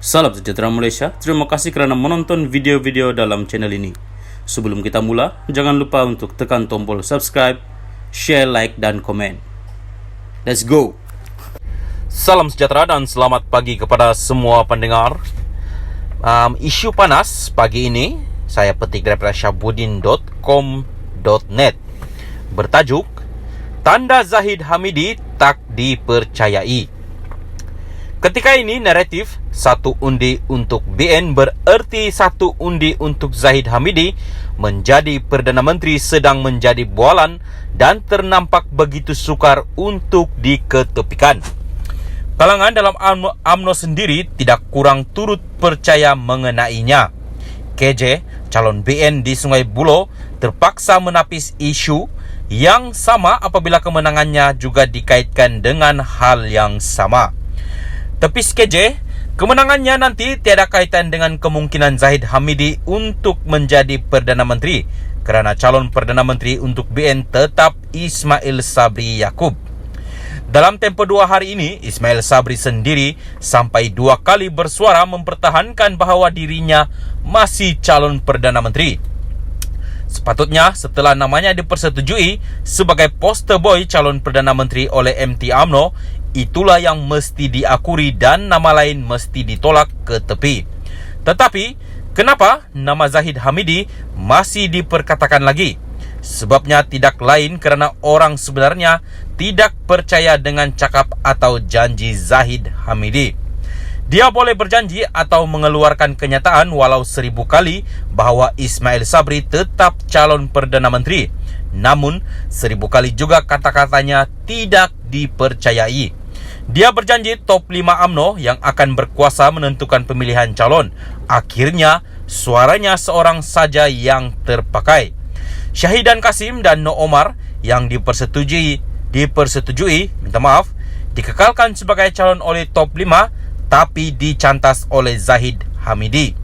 Salam sejahtera Malaysia, terima kasih kerana menonton video-video dalam channel ini. Sebelum kita mula, jangan lupa untuk tekan tombol subscribe, share, like, dan komen. Let's go! Salam sejahtera dan selamat pagi kepada semua pendengar. Isu panas pagi ini saya petik daripada syahbudin.com.net bertajuk Tanda Zahid Hamidi tak dipercayai. Ketika ini naratif satu undi untuk BN bererti satu undi untuk Zahid Hamidi menjadi Perdana Menteri sedang menjadi bualan dan ternampak begitu sukar untuk diketepikan. Kalangan dalam UMNO sendiri tidak kurang turut percaya mengenainya. KJ, calon BN di Sungai Buloh, terpaksa menapis isu yang sama apabila kemenangannya juga dikaitkan dengan hal yang sama. Tepis KJ, kemenangannya nanti tiada kaitan dengan kemungkinan Zahid Hamidi untuk menjadi Perdana Menteri kerana calon Perdana Menteri untuk BN tetap Ismail Sabri Yaakob. Dalam tempoh 2 hari ini, Ismail Sabri sendiri sampai 2 kali bersuara mempertahankan bahawa dirinya masih calon Perdana Menteri. Sepatutnya setelah namanya dipersetujui sebagai poster boy calon Perdana Menteri oleh MT UMNO, itulah yang mesti diakui dan nama lain mesti ditolak ke tepi. Tetapi, kenapa nama Zahid Hamidi masih diperkatakan lagi? Sebabnya tidak lain kerana orang sebenarnya tidak percaya dengan cakap atau janji Zahid Hamidi. Dia boleh berjanji atau mengeluarkan kenyataan walau 1000 kali bahawa Ismail Sabri tetap calon Perdana Menteri. Namun, 1000 kali juga kata-katanya tidak dipercayai. Dia berjanji top 5 UMNO yang akan berkuasa menentukan pemilihan calon. Akhirnya, suaranya seorang saja yang terpakai. Syahidan Kasim dan Noh Omar yang dipersetujui, dikekalkan sebagai calon oleh top 5 tapi dicantas oleh Zahid Hamidi.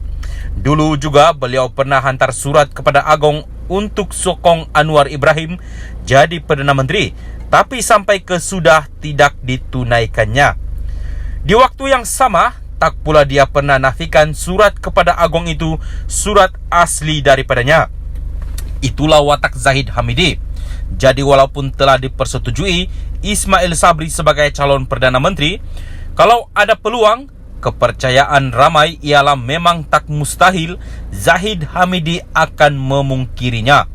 Dulu juga beliau pernah hantar surat kepada Agong untuk sokong Anwar Ibrahim jadi Perdana Menteri, tapi sampai ke sudah tidak ditunaikannya. Di waktu yang sama, tak pula dia pernah nafikan surat kepada Agong itu surat asli daripadanya. Itulah watak Zahid Hamidi. Jadi walaupun telah dipersetujui Ismail Sabri sebagai calon Perdana Menteri, kalau ada peluang, kepercayaan ramai ialah memang tak mustahil Zahid Hamidi akan memungkirinya.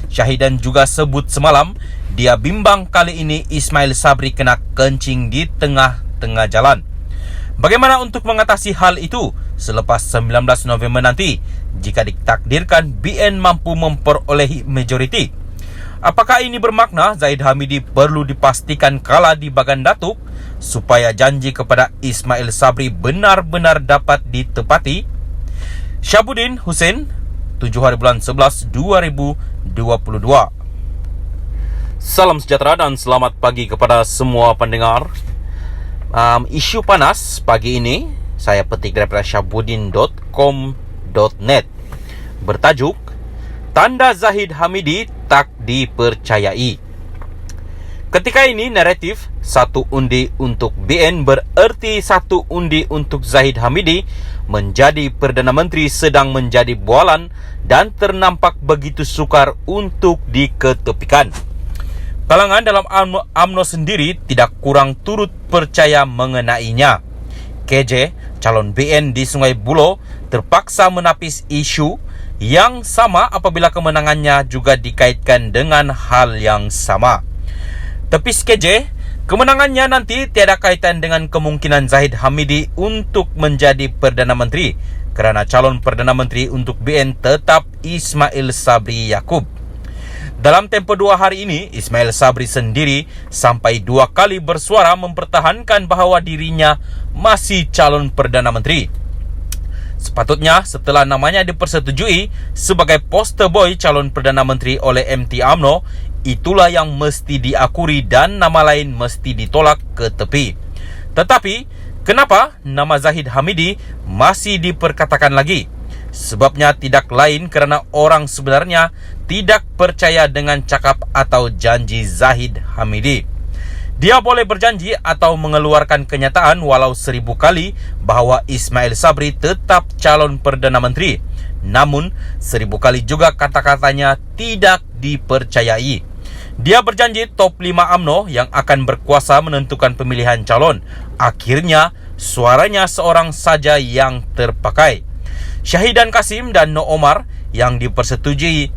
Syahidan juga sebut semalam, dia bimbang kali ini Ismail Sabri kena kencing di tengah-tengah jalan. Bagaimana untuk mengatasi hal itu selepas 19 November nanti jika ditakdirkan BN mampu memperolehi majoriti? Apakah ini bermakna Zahid Hamidi perlu dipastikan kalah di Bagan Datuk supaya janji kepada Ismail Sabri benar-benar dapat ditepati? Syahbudin Hussein, 7 hari bulan 11 2022. Salam sejahtera dan selamat pagi kepada semua pendengar. Isu panas pagi ini saya petik daripada syahbudin.com.net bertajuk Tanda Zahid Hamidi tak dipercayai. Ketika ini naratif satu undi untuk BN bererti satu undi untuk Zahid Hamidi menjadi Perdana Menteri sedang menjadi bualan dan ternampak begitu sukar untuk diketepikan. Kalangan dalam UMNO sendiri tidak kurang turut percaya mengenainya. KJ, calon BN di Sungai Buloh, terpaksa menapis isu yang sama apabila kemenangannya juga dikaitkan dengan hal yang sama. Tepis KJ, kemenangannya nanti tiada kaitan dengan kemungkinan Zahid Hamidi untuk menjadi Perdana Menteri kerana calon Perdana Menteri untuk BN tetap Ismail Sabri Yaakob. Dalam tempoh 2 hari ini, Ismail Sabri sendiri sampai 2 kali bersuara mempertahankan bahawa dirinya masih calon Perdana Menteri. Sepatutnya setelah namanya dipersetujui sebagai poster boy calon Perdana Menteri oleh MT UMNO, itulah yang mesti diakui dan nama lain mesti ditolak ke tepi. Tetapi, kenapa nama Zahid Hamidi masih diperkatakan lagi? Sebabnya tidak lain kerana orang sebenarnya tidak percaya dengan cakap atau janji Zahid Hamidi. Dia boleh berjanji atau mengeluarkan kenyataan walau 1000 kali bahawa Ismail Sabri tetap calon Perdana Menteri. Namun, 1000 kali juga kata-katanya tidak dipercayai. Dia berjanji top 5 UMNO yang akan berkuasa menentukan pemilihan calon. Akhirnya, suaranya seorang saja yang terpakai. Syahidan Kasim dan Noh Omar yang dipersetujui,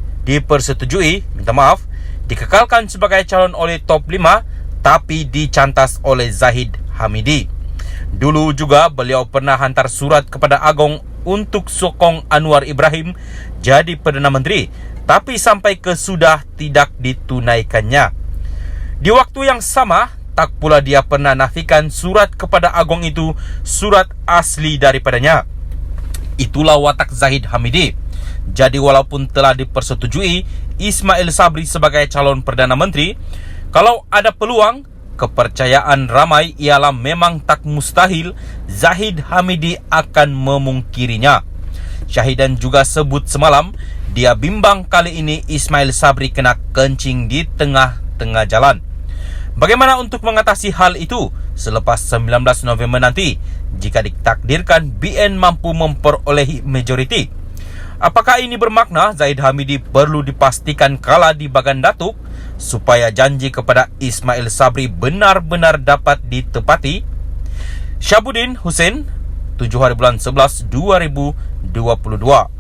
dikekalkan sebagai calon oleh top 5 tapi dicantas oleh Zahid Hamidi. Dulu juga beliau pernah hantar surat kepada Agong untuk sokong Anwar Ibrahim jadi Perdana Menteri, tapi sampai ke sudah tidak ditunaikannya. Di waktu yang sama, tak pula dia pernah nafikan surat kepada Agong itu surat asli daripadanya. Itulah watak Zahid Hamidi. Jadi walaupun telah dipersetujui Ismail Sabri sebagai calon Perdana Menteri, kalau ada peluang, kepercayaan ramai ialah memang tak mustahil Zahid Hamidi akan memungkirinya. Syahidan juga sebut semalam, dia bimbang kali ini Ismail Sabri kena kencing di tengah-tengah jalan. Bagaimana untuk mengatasi hal itu selepas 19 November nanti jika ditakdirkan BN mampu memperolehi majoriti? Apakah ini bermakna Zahid Hamidi perlu dipastikan kalah di Bagan Datuk supaya janji kepada Ismail Sabri benar-benar dapat ditepati? Syabuddin Hussein, 7 hari bulan 11 2022.